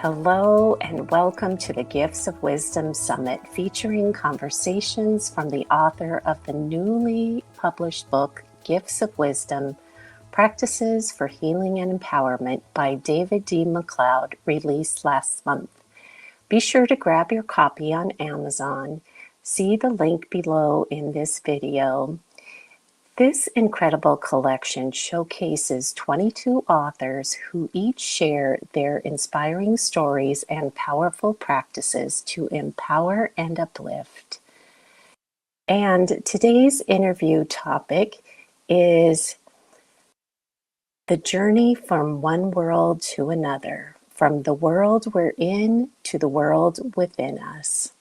Hello and welcome to the Gifts of Wisdom Summit, featuring conversations from the author of the newly published book, Gifts of Wisdom, Practices for Healing and Empowerment by David D. McLeod, released last month. Be sure to grab your copy on Amazon. See the link below in this video. This incredible collection showcases 22 authors who each share their inspiring stories and powerful practices to empower and uplift. And today's interview topic is the journey from one world to another, from the world we're in to the world within us.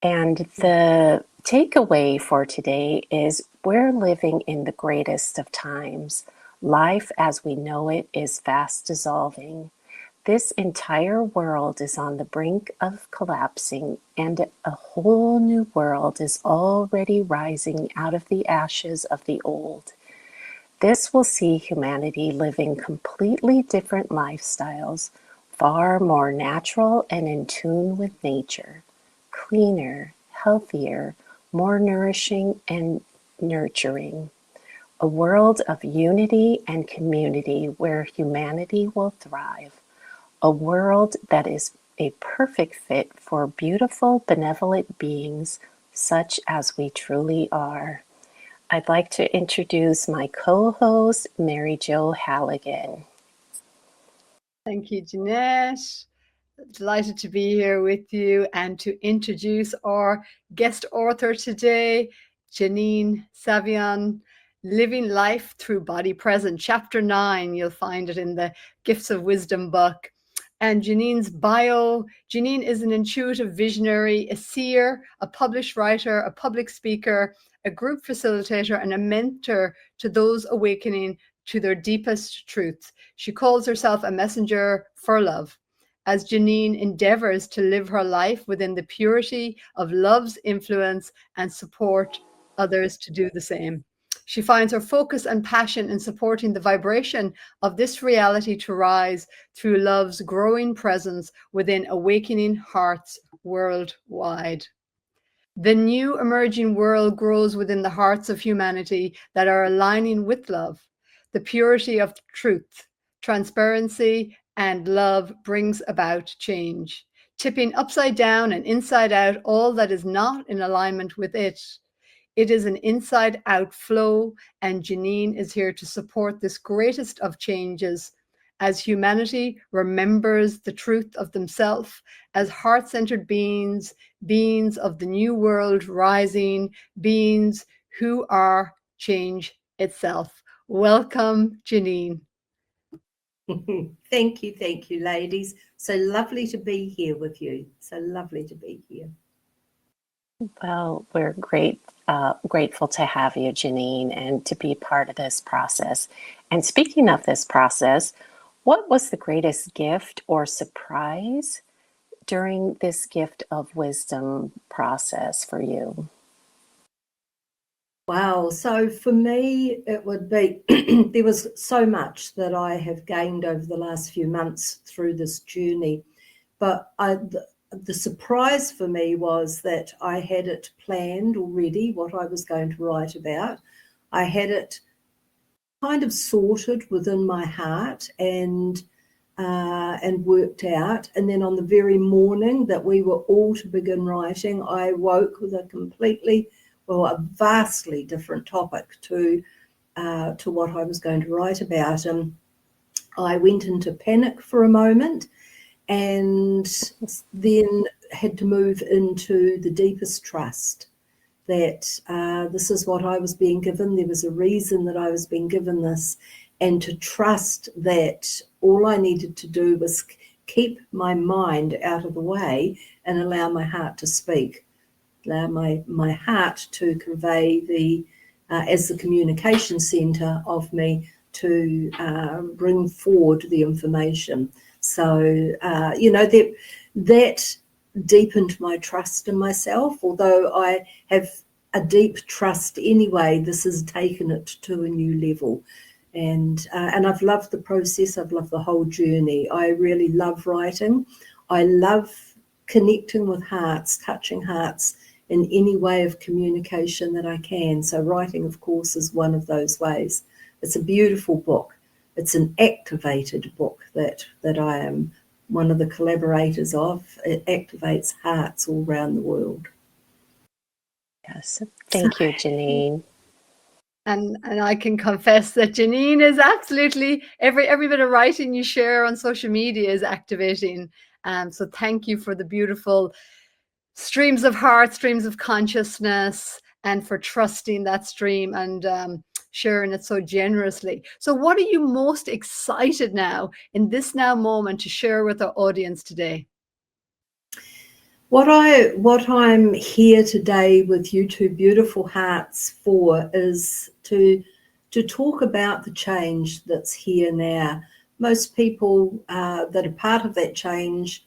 And the takeaway for today is we're living in the greatest of times. Life as we know it is fast dissolving. This entire world is on the brink of collapsing, and a whole new world is already rising out of the ashes of the old. This will see humanity living completely different lifestyles, far more natural and in tune with nature. Cleaner, healthier, more nourishing and nurturing. A world of unity and community where humanity will thrive. A world that is a perfect fit for beautiful, benevolent beings such as we truly are. I'd like to introduce my co-host, Mary Jo Halligan. Thank you, Janette. Delighted to be here with you and to introduce our guest author today, Janine Savient, Living Life Through Body Present, Chapter 9. You'll find it in the Gifts of Wisdom book. And Janine's bio: Janine is an intuitive visionary, a seer, a published writer, a public speaker, a group facilitator, and a mentor to those awakening to their deepest truths. She calls herself a messenger for love, as Janine endeavours to live her life within the purity of love's influence and support others to do the same. She finds her focus and passion in supporting the vibration of this reality to rise through love's growing presence within awakening hearts worldwide. The new emerging world grows within the hearts of humanity that are aligning with love. The purity of truth, transparency, and love brings about change, tipping upside down and inside out all that is not in alignment with it. It is an inside out flow, and Janine is here to support this greatest of changes as humanity remembers the truth of themselves as heart-centered beings, beings of the new world rising, beings who are change itself. Welcome, Janine. Thank you, ladies. So lovely to be here with you. So lovely to be here. Well, we're grateful to have you, Janine, and to be part of this process. And speaking of this process, what was the greatest gift or surprise during this gift of wisdom process for you? Wow. So for me, it would be, there was so much that I have gained over the last few months through this journey. But the surprise for me was that I had it planned already, what I was going to write about. I had it kind of sorted within my heart and worked out. And then on the very morning that we were all to begin writing, I woke with a vastly different topic to what I was going to write about. And I went into panic for a moment and then had to move into the deepest trust that this is what I was being given. There was a reason that I was being given this, and to trust that all I needed to do was keep my mind out of the way and allow my heart to speak, allow my heart to convey as the communication center of me, to bring forward the information. So, that deepened my trust in myself. Although I have a deep trust anyway, this has taken it to a new level. And I've loved the process. I've loved the whole journey. I really love writing. I love connecting with hearts, touching hearts in any way of communication that I can. So writing, of course, is one of those ways. It's a beautiful book. It's an activated book that I am one of the collaborators of. It activates hearts all around the world. Yes, thank you, Janine. And I can confess that Janine is absolutely every bit of writing you share on social media is activating. So thank you for the beautiful streams of heart, streams of consciousness, and for trusting that stream and sharing it so generously. So what are you most excited now in this now moment to share with our audience today? What I'm here today with you two beautiful hearts for is to talk about the change that's here now. Most people that are part of that change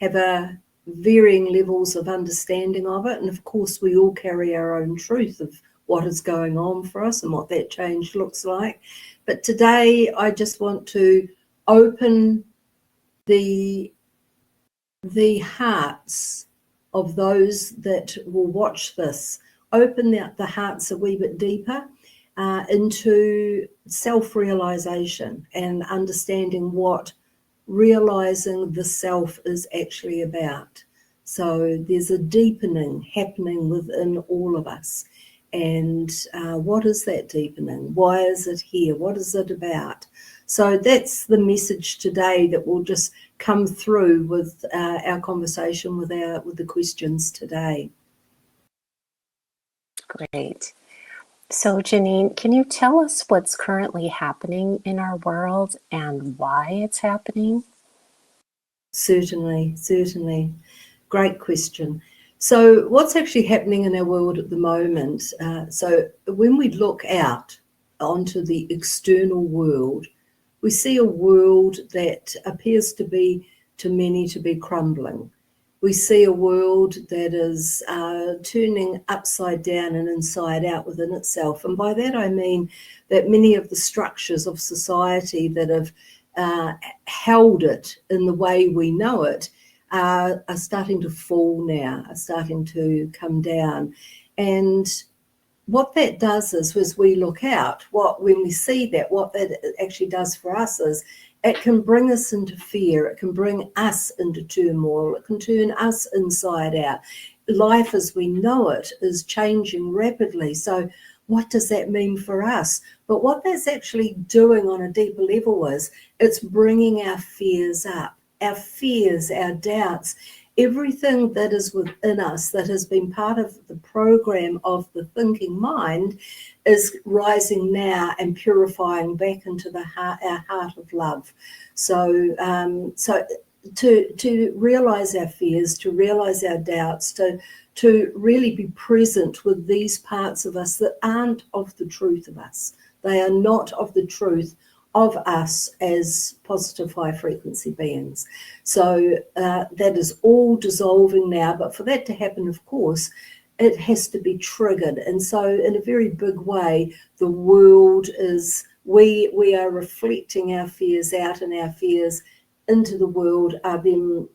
have a varying levels of understanding of it, and of course we all carry our own truth of what is going on for us and what that change looks like. But today I just want to open the hearts of those that will watch this, open the hearts a wee bit deeper into self-realization and understanding what realizing the self is actually about. So there's a deepening happening within all of us. And what is that deepening? Why is it here? What is it about? So that's the message today that will just come through with our conversation with the questions today. Great. So Janine, can you tell us what's currently happening in our world and why it's happening? Certainly. Great question. So what's actually happening in our world at the moment? So when we look out onto the external world, we see a world that appears to be, to many, to be crumbling. We see a world that is turning upside down and inside out within itself. And by that I mean that many of the structures of society that have held it in the way we know it are starting to fall now, are starting to come down. And what that does is, as we look out, when we see that, what that actually does for us is it can bring us into fear, it can bring us into turmoil, it can turn us inside out. Life as we know it is changing rapidly. So what does that mean for us? But what that's actually doing on a deeper level is it's bringing our fears up, our fears, our doubts, everything that is within us that has been part of the program of the thinking mind is rising now and purifying back into our heart of love. So to realize our fears, to realize our doubts, to really be present with these parts of us that aren't of the truth of us. They are not of the truth of us as positive high frequency beings. So that is all dissolving now, but for that to happen, of course, it has to be triggered. And so in a very big way, the world is, we are reflecting our fears out, and our fears into the world are then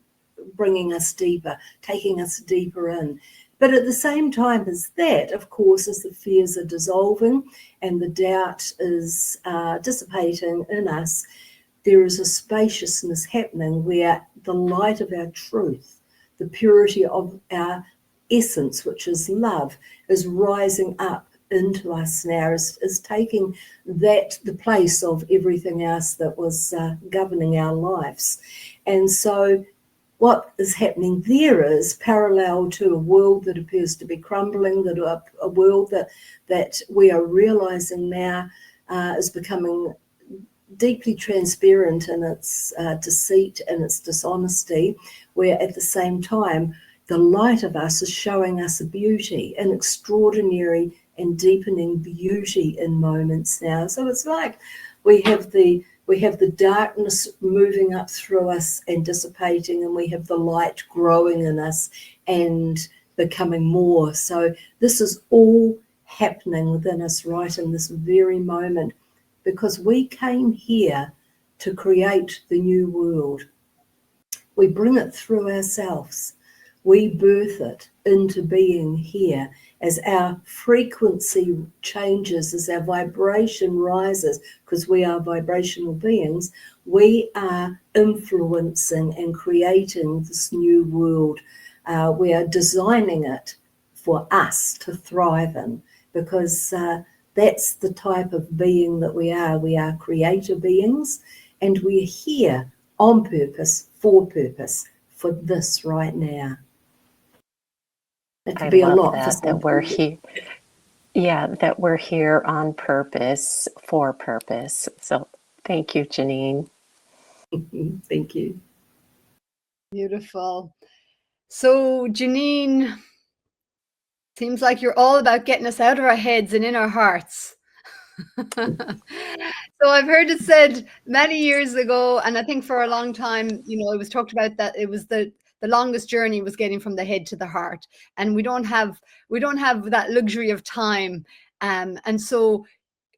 bringing us deeper, taking us deeper in. But at the same time as that, of course, as the fears are dissolving and the doubt is dissipating in us, there is a spaciousness happening where the light of our truth, the purity of our essence, which is love, is rising up into us now, is taking the place of everything else that was governing our lives. And so what is happening there is parallel to a world that appears to be crumbling, that a world that we are realizing now is becoming deeply transparent in its deceit and its dishonesty, where at the same time the light of us is showing us a beauty, an extraordinary and deepening beauty in moments now. So it's like we have the darkness moving up through us and dissipating, and we have the light growing in us and becoming more. So this is all happening within us right in this very moment, because we came here to create the new world. We bring it through ourselves. We birth it into being here as our frequency changes, as our vibration rises, because we are vibrational beings. We are influencing and creating this new world. We are designing it for us to thrive in, because that's the type of being that we are. We are creator beings, and we're here on purpose, for this right now. It could be a lot for some that we're here. Yeah, that we're here on purpose, for purpose. So thank you, Janine. Thank you. Beautiful. So, Janine, seems like you're all about getting us out of our heads and in our hearts. So I've heard it said many years ago, and I think for a long time, it was talked about that it was the longest journey was getting from the head to the heart, and we don't have that luxury of time. And so,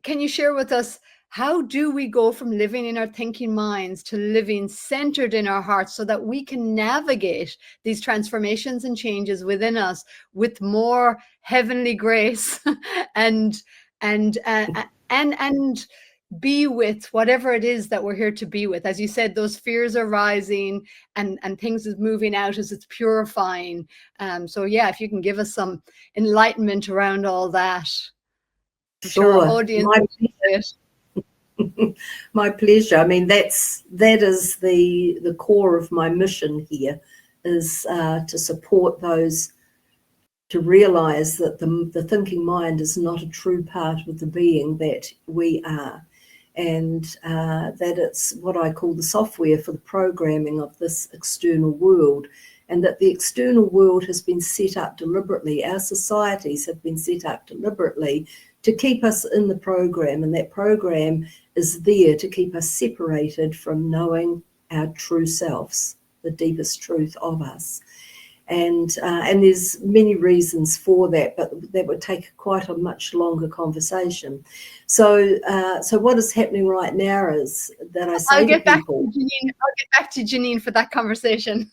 can you share with us, how do we go from living in our thinking minds to living centered in our hearts, so that we can navigate these transformations and changes within us with more heavenly grace and be with whatever it is that we're here to be with? As you said, those fears are rising and things is moving out as it's purifying. So yeah, if you can give us some enlightenment around all that. Sure. Our audience. My pleasure. I mean, that is the core of my mission here, is to support those to realize that the thinking mind is not a true part of the being that we are, and that it's what I call the software for the programming of this external world, and that the external world has been set up deliberately. Our societies have been set up deliberately to keep us in the program, and that program is there to keep us separated from knowing our true selves, the deepest truth of us. And there's many reasons for that, but that would take quite a much longer conversation. So what is happening right now is that I say to people... I'll get back to Janine for that conversation.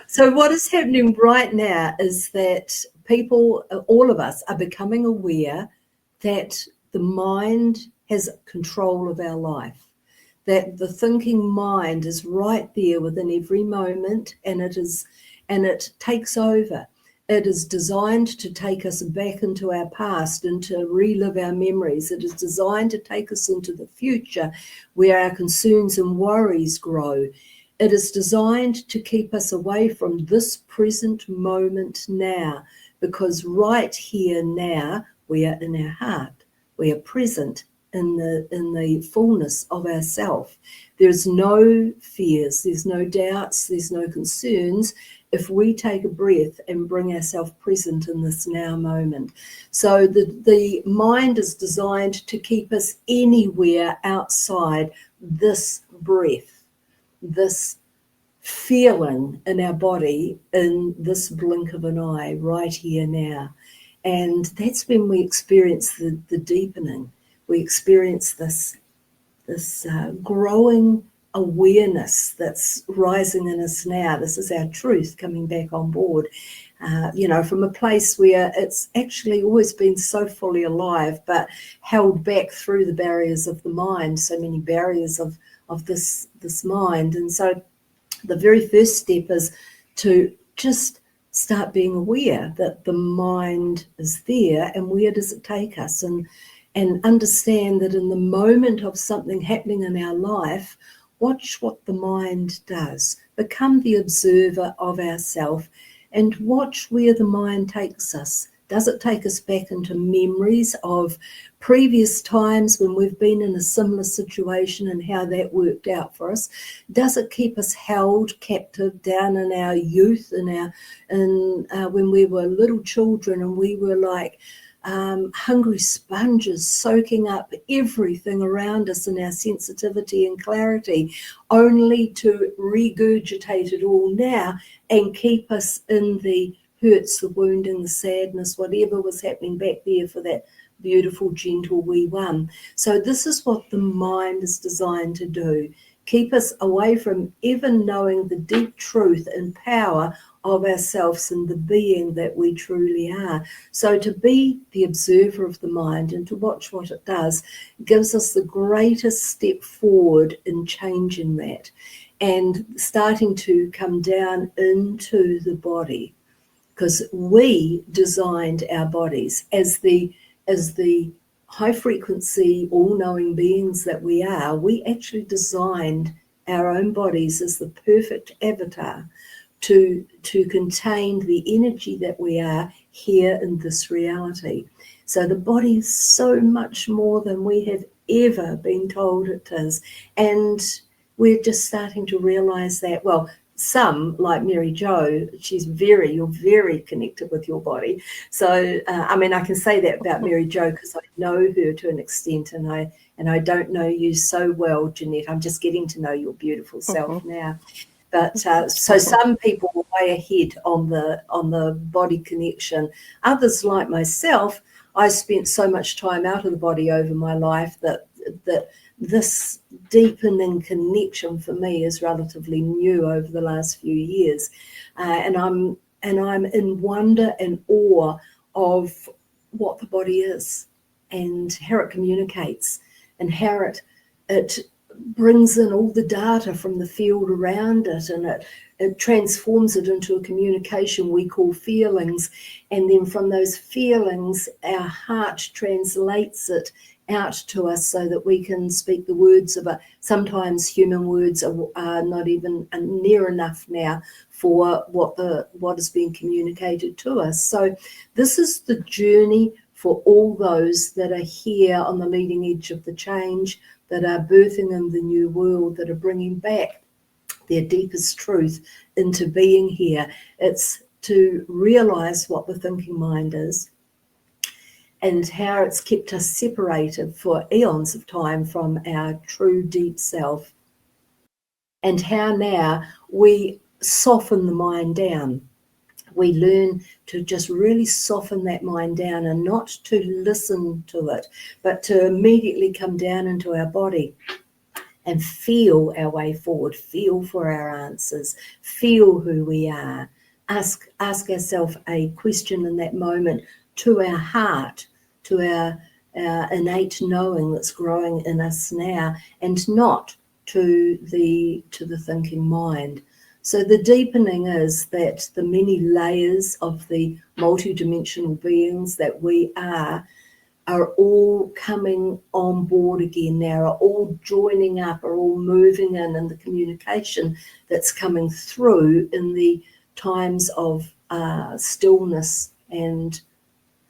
So what is happening right now is that people, all of us, are becoming aware that the mind has control of our life, that the thinking mind is right there within every moment, and it takes over. It is designed to take us back into our past and to relive our memories. It is designed to take us into the future, where our concerns and worries grow. It is designed to keep us away from this present moment now, because right here now, we are in our heart. We are present in the fullness of ourself. There's no fears, there's no doubts, there's no concerns if we take a breath and bring ourselves present in this now moment. So the mind is designed to keep us anywhere outside this breath, this feeling in our body, in this blink of an eye, right here now. And that's when we experience the deepening. We experience this growing awareness that's rising in us now. This is our truth coming back on board, from a place where it's actually always been so fully alive, but held back through the barriers of the mind, so many barriers of this mind. And so the very first step is to just start being aware that the mind is there, and where does it take us, and understand that in the moment of something happening in our life, watch what the mind does. Become the observer of ourself and watch where the mind takes us. Does it take us back into memories of previous times when we've been in a similar situation and how that worked out for us? Does it keep us held captive down in our youth, when we were little children and we were like hungry sponges, soaking up everything around us in our sensitivity and clarity, only to regurgitate it all now and keep us in the hurts, the wounding, the sadness, whatever was happening back there for that beautiful, gentle wee one. So this is what the mind is designed to do. Keep us away from even knowing the deep truth and power of ourselves and the being that we truly are. So to be the observer of the mind and to watch what it does gives us the greatest step forward in changing that and starting to come down into the body, because we designed our bodies as the high frequency, all-knowing beings that we are. We actually designed our own bodies as the perfect avatar to contain the energy that we are here in this reality. So the body is so much more than we have ever been told it is. And we're just starting to realize that. Well, some, like Mary Jo, you're very connected with your body. So, I mean, I can say that about Mary Jo because I know her to an extent, and I don't know you so well, Janette. I'm just getting to know your beautiful self now. But so some people are way ahead on the body connection. Others, like myself, I spent so much time out of the body over my life that this deepening connection for me is relatively new over the last few years, and I'm in wonder and awe of what the body is and how it communicates and how it brings in all the data from the field around it, and it transforms it into a communication we call feelings, and then from those feelings our heart translates it out to us so that we can speak the words of it. Sometimes human words are not even near enough now for what is being communicated to us. So this is the journey for all those that are here on the leading edge of the change, that are birthing in the new world, that are bringing back their deepest truth into being here. It's to realize what the thinking mind is and how it's kept us separated for eons of time from our true deep self, and how now we soften the mind down. We learn to just really soften that mind down and not to listen to it, but to immediately come down into our body and feel our way forward, feel for our answers, feel who we are. Ask ourselves a question in that moment to our heart, to our innate knowing that's growing in us now, and not to the thinking mind. So the deepening is that the many layers of the multidimensional beings that we are all coming on board again now, are all joining up, are all moving in the communication that's coming through in the times of stillness and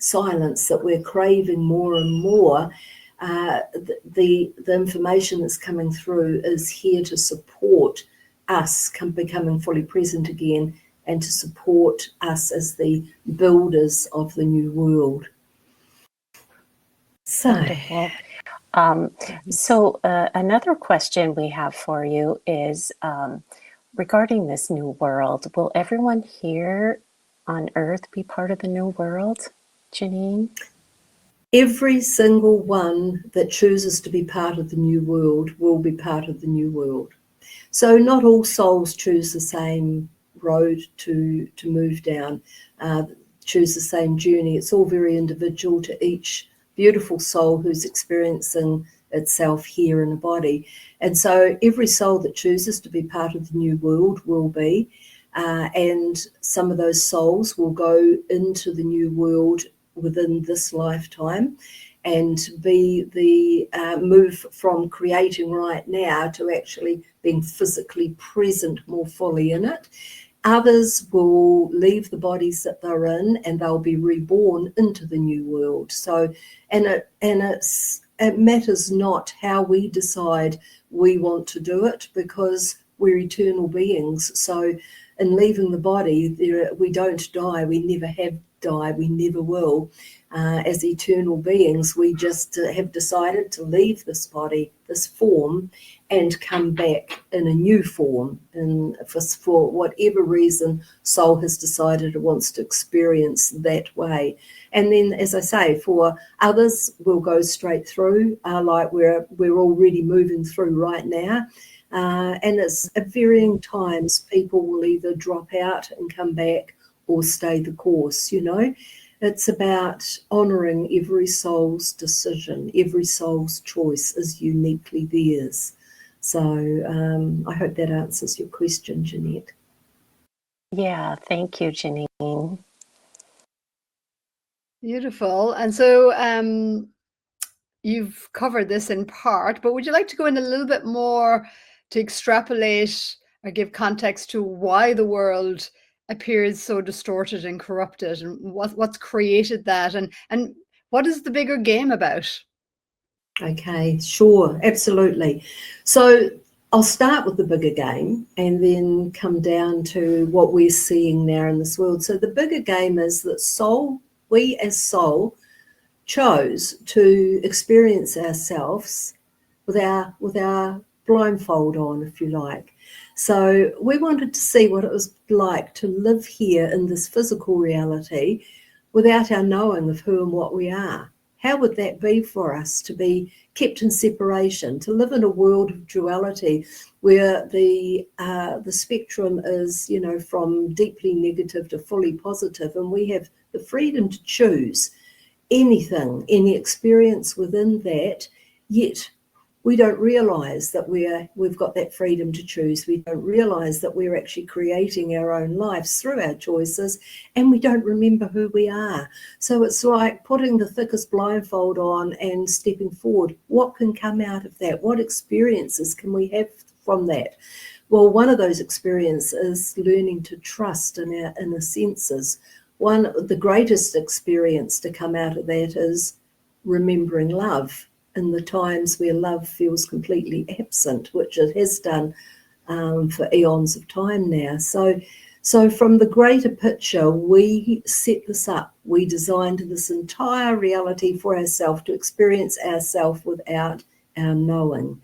silence that we're craving more and more. The information that's coming through is here to support us becoming fully present again, and to support us as the builders of the new world. So, Wonderful. Another question we have for you is regarding this new world. Will everyone here on Earth be part of the new world, Janine? Every single one that chooses to be part of the new world will be part of the new world. So not all souls choose the same road to move down, choose the same journey. It's all very individual to each beautiful soul who's experiencing itself here in a body. And so every soul that chooses to be part of the new world will be, and some of those souls will go into the new world within this lifetime and be the move from creating right now to actually being physically present more fully in it. Others will leave the bodies that they're in and they'll be reborn into the new world. So, it matters not how we decide we want to do it, because we're eternal beings. So in leaving the body, we don't die. We never have died. We never will. As eternal beings, we just have decided to leave this body, this form, and come back in a new form. And for whatever reason, soul has decided it wants to experience that way. And then, as I say, for others, we'll go straight through, like we're already moving through right now. And it's at varying times, people will either drop out and come back or stay the course, you know. It's about honouring every soul's decision. Every soul's choice is uniquely theirs. So I hope that answers your question, Janette. Yeah, thank you, Janine. Beautiful. And so you've covered this in part, but would you like to go in a little bit more to extrapolate or give context to why the world appears so distorted and corrupted, and what's created that, and what is the bigger game about? Okay, sure, absolutely. So I'll start with the bigger game and then come down to what we're seeing now in this world. So the bigger game is that we as soul chose to experience ourselves with our blindfold on, if you like. So we wanted to see what it was like to live here in this physical reality without our knowing of who and what we are. How would that be for us to be kept in separation, to live in a world of duality where the spectrum is, you know, from deeply negative to fully positive, and we have the freedom to choose anything, any experience within that, yet we don't realise that we've got that freedom to choose. We don't realise that we're actually creating our own lives through our choices, and we don't remember who we are. So it's like putting the thickest blindfold on and stepping forward. What can come out of that? What experiences can we have from that? Well, one of those experiences is learning to trust in our inner senses. The greatest experience to come out of that is remembering love in the times where love feels completely absent, which it has done for eons of time now. So from the greater picture, we set this up. We designed this entire reality for ourselves to experience ourselves without our knowing,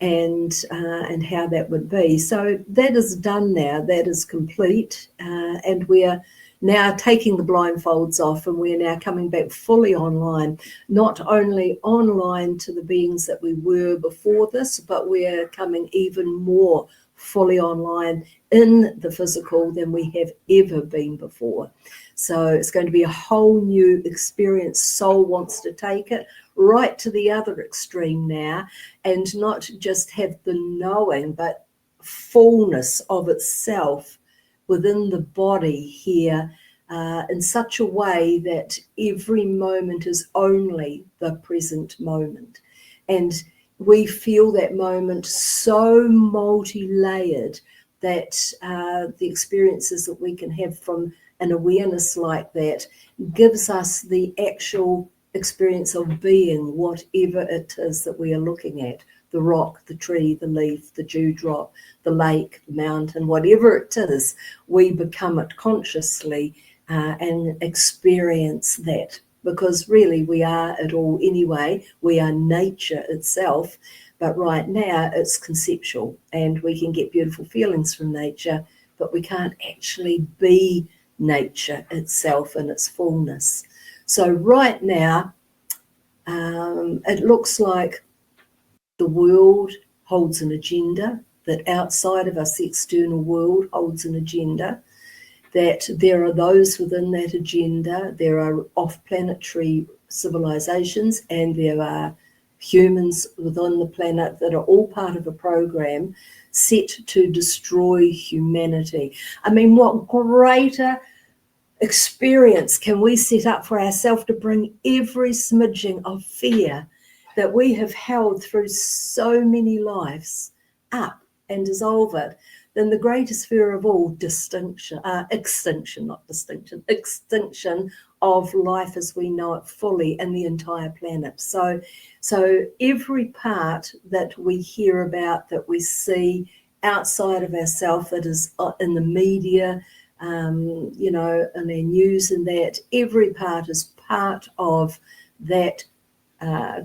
and how that would be. So that is done now. That is complete, and we're now taking the blindfolds off, and we're now coming back fully online, not only online to the beings that we were before this, but we're coming even more fully online in the physical than we have ever been before. So it's going to be a whole new experience. Soul wants to take it right to the other extreme now, and not just have the knowing, but fullness of itself within the body here, in such a way that every moment is only the present moment. And we feel that moment so multi-layered that the experiences that we can have from an awareness like that gives us the actual experience of being whatever it is that we are looking at. The rock, the tree, the leaf, the dewdrop, the lake, the mountain, whatever it is, we become it consciously and experience that, because really we are it all anyway. We are nature itself, but right now it's conceptual, and we can get beautiful feelings from nature, but we can't actually be nature itself in its fullness. So right now it looks like the world holds an agenda, that outside of us, the external world holds an agenda, that there are those within that agenda. There are off-planetary civilizations, and there are humans within the planet that are all part of a program set to destroy humanity. I mean, what greater experience can we set up for ourselves to bring every smidging of fear that we have held through so many lives up and dissolve it, then the greatest fear of all, extinction of life as we know it fully and the entire planet. So every part that we hear about, that we see outside of ourselves that is in the media, you know, in our news and that. Every part is part of that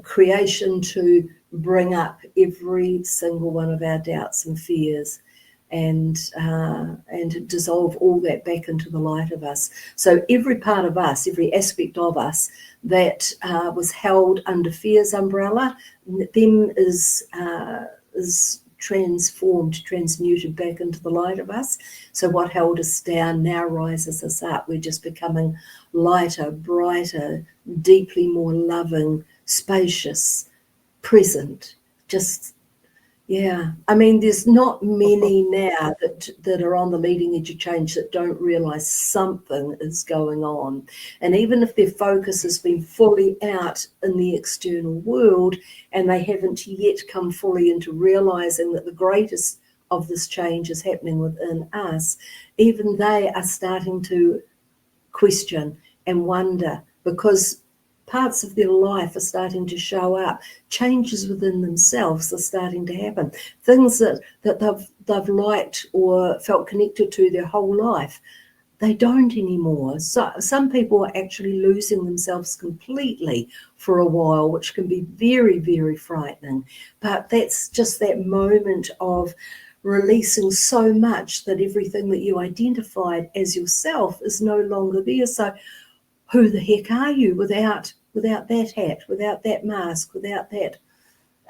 creation to bring up every single one of our doubts and fears, and dissolve all that back into the light of us. So every part of us, every aspect of us that was held under fear's umbrella, them is transformed, transmuted back into the light of us. So what held us down now rises us up. We're just becoming lighter, brighter, deeply more loving, spacious, present. Just, yeah. I mean, there's not many now that are on the leading edge of change that don't realize something is going on. And even if their focus has been fully out in the external world and they haven't yet come fully into realizing that the greatest of this change is happening within us, even they are starting to question and wonder, because parts of their life are starting to show up. Changes within themselves are starting to happen. Things that they've liked or felt connected to their whole life, they don't anymore. So some people are actually losing themselves completely for a while, which can be very, very frightening. But that's just that moment of releasing so much that everything that you identified as yourself is no longer there. So who the heck are you without that hat, without that mask, without that,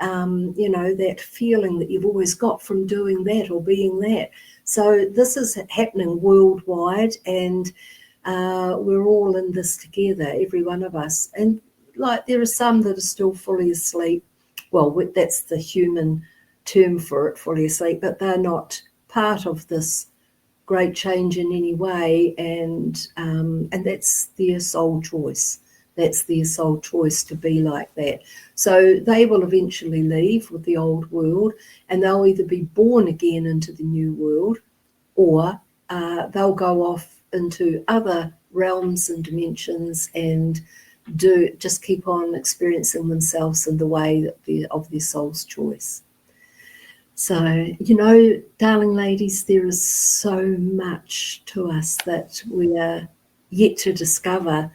you know, that feeling that you've always got from doing that or being that? So this is happening worldwide, and we're all in this together, every one of us. And like, there are some that are still fully asleep. Well, that's the human term for it, fully asleep, but they're not part of this great change in any way, and that's their soul choice. That's their soul choice to be like that. So they will eventually leave with the old world, and they'll either be born again into the new world, or they'll go off into other realms and dimensions and just keep on experiencing themselves in the way of their soul's choice. So, you know, darling ladies, there is so much to us that we are yet to discover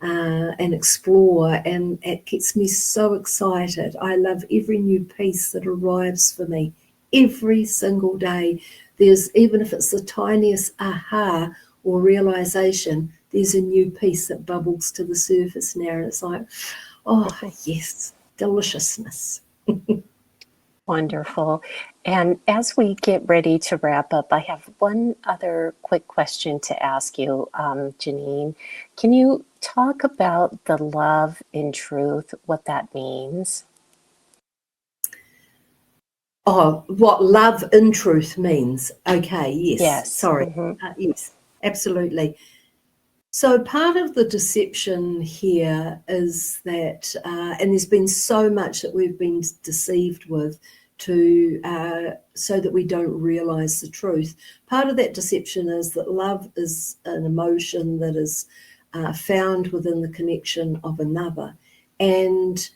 and explore, and it gets me so excited. I love every new piece that arrives for me every single day. There's, even if it's the tiniest aha or realization, there's a new piece that bubbles to the surface now, and it's like, oh yes, deliciousness. Wonderful. And as we get ready to wrap up, I have one other quick question to ask you, Janine. Can you talk about the love in truth, what that means? Oh, what love in truth means. Okay, yes. Yes. Sorry. Mm-hmm. Yes, absolutely. So part of the deception here is that, and there's been so much that we've been deceived with, so that we don't realize the truth. Part of that deception is that love is an emotion that is found within the connection of another. And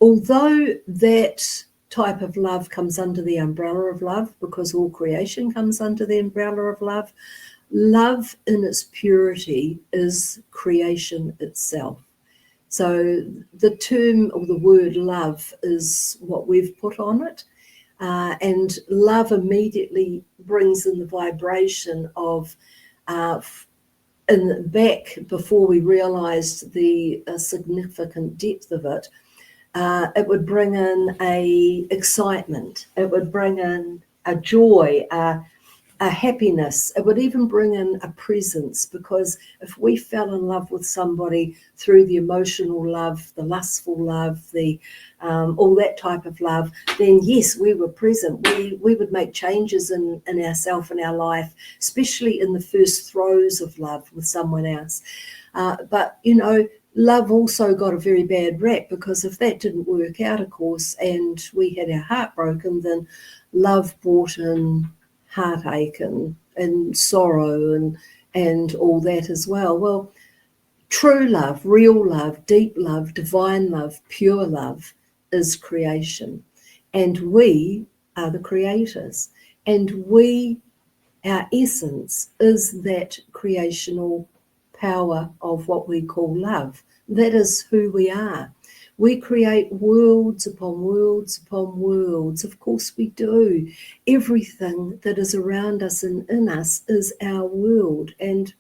although that type of love comes under the umbrella of love, because all creation comes under the umbrella of love, love in its purity is creation itself. So the term or the word love is what we've put on it. And love immediately brings in the vibration of, back before we realized the significant depth of it, it would bring in a excitement. It would bring in a joy, a happiness. It would even bring in a presence, because if we fell in love with somebody through the emotional love, the lustful love, the all that type of love, then yes, we were present. We would make changes in ourselves and our life, especially in the first throes of love with someone else. But, you know, love also got a very bad rap, because if that didn't work out, of course, and we had our heart broken, then love brought in heartache and sorrow and all that as well. Well, true love, real love, deep love, divine love, pure love is creation, and we are the creators. And our essence is that creational power of what we call love. That is who we are. We create worlds upon worlds upon worlds. Of course we do. Everything that is around us and in us is our world. And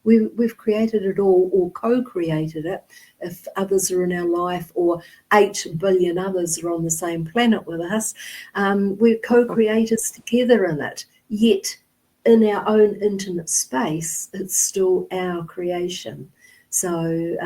we've created it all, or co-created it. If others are in our life, or 8 billion others are on the same planet with us, we're co-creators together in it. Yet in our own intimate space, it's still our creation. So,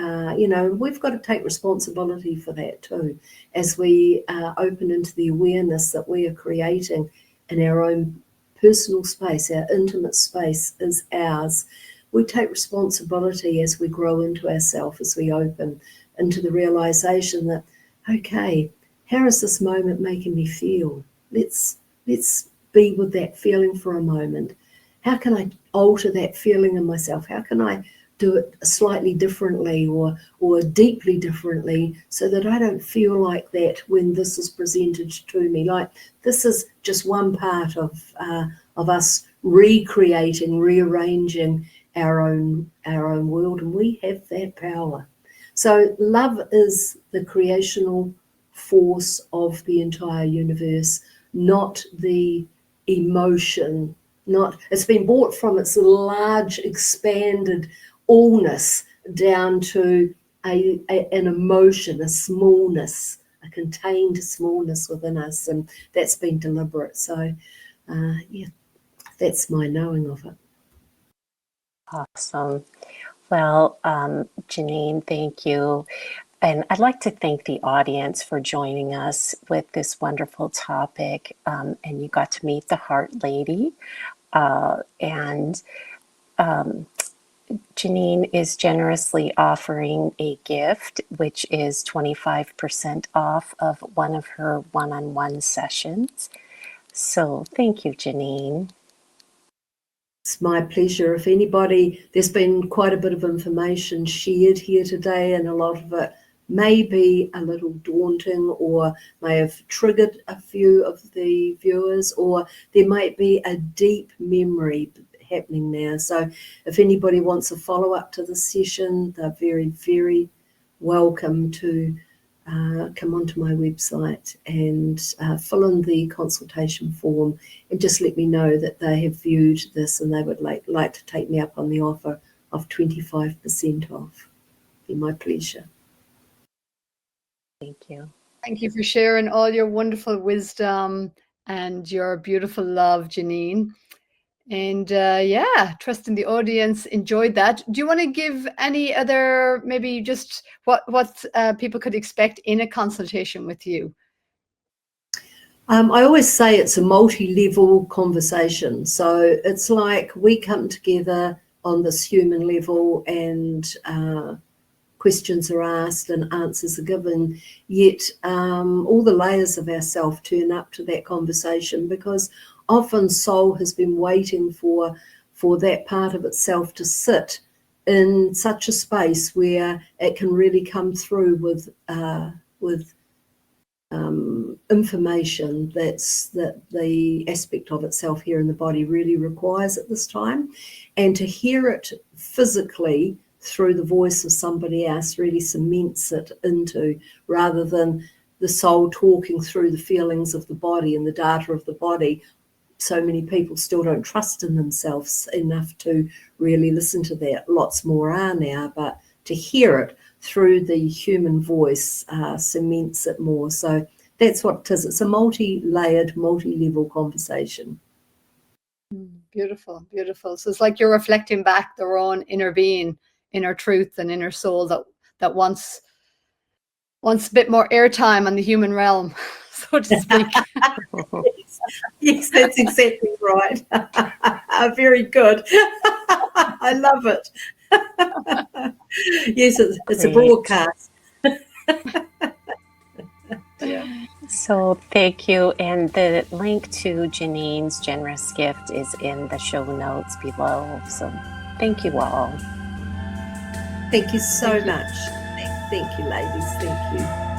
we've got to take responsibility for that too, as we open into the awareness that we are creating in our own personal space. Our intimate space is ours. We take responsibility as we grow into ourselves, as we open into the realization that, okay, how is this moment making me feel? Let's be with that feeling for a moment. How can I alter that feeling in myself? How can I do it slightly differently or deeply differently, so that I don't feel like that when this is presented to me? Like, this is just one part of us recreating, rearranging our own world, and we have that power. So love is the creational force of the entire universe, not the emotion. It's been brought from its large, expanded allness down to an emotion, a smallness, a contained smallness within us, and that's been deliberate. So, that's my knowing of it. Awesome. Well, Janine, thank you. And I'd like to thank the audience for joining us with this wonderful topic. And you got to meet the Heart Lady. And Janine is generously offering a gift, which is 25% off of one of her one-on-one sessions. So thank you, Janine. It's my pleasure. If anybody, there's been quite a bit of information shared here today, and a lot of it may be a little daunting or may have triggered a few of the viewers, or there might be a deep memory happening now. So if anybody wants a follow-up to this session, they're very, very welcome to come onto my website and fill in the consultation form, and just let me know that they have viewed this and they would like to take me up on the offer of 25% off. It'd be my pleasure. Thank you. Thank you for sharing all your wonderful wisdom and your beautiful love, Janine. And trusting the audience enjoyed that. Do you want to give any other, maybe just what people could expect in a consultation with you? I always say it's a multi-level conversation. So it's like we come together on this human level, and questions are asked and answers are given, yet all the layers of ourself turn up to that conversation, because often soul has been waiting for that part of itself to sit in such a space where it can really come through with information that the aspect of itself here in the body really requires at this time. And to hear it physically through the voice of somebody else really cements it into, rather than the soul talking through the feelings of the body and the data of the body. So many people still don't trust in themselves enough to really listen to that. Lots more are now, but to hear it through the human voice cements it more. So that's what it is. It's a multi-layered, multi-level conversation. Beautiful, beautiful. So it's like you're reflecting back their own inner being, inner truth, and inner soul that wants a bit more airtime on the human realm, so to speak. Yes, that's exactly right. Very good. I love it. Yes, it's a broadcast. Yeah. So thank you. And the link to Janine's generous gift is in the show notes below. So thank you all. Thank you so much. Thank you, ladies. Thank you.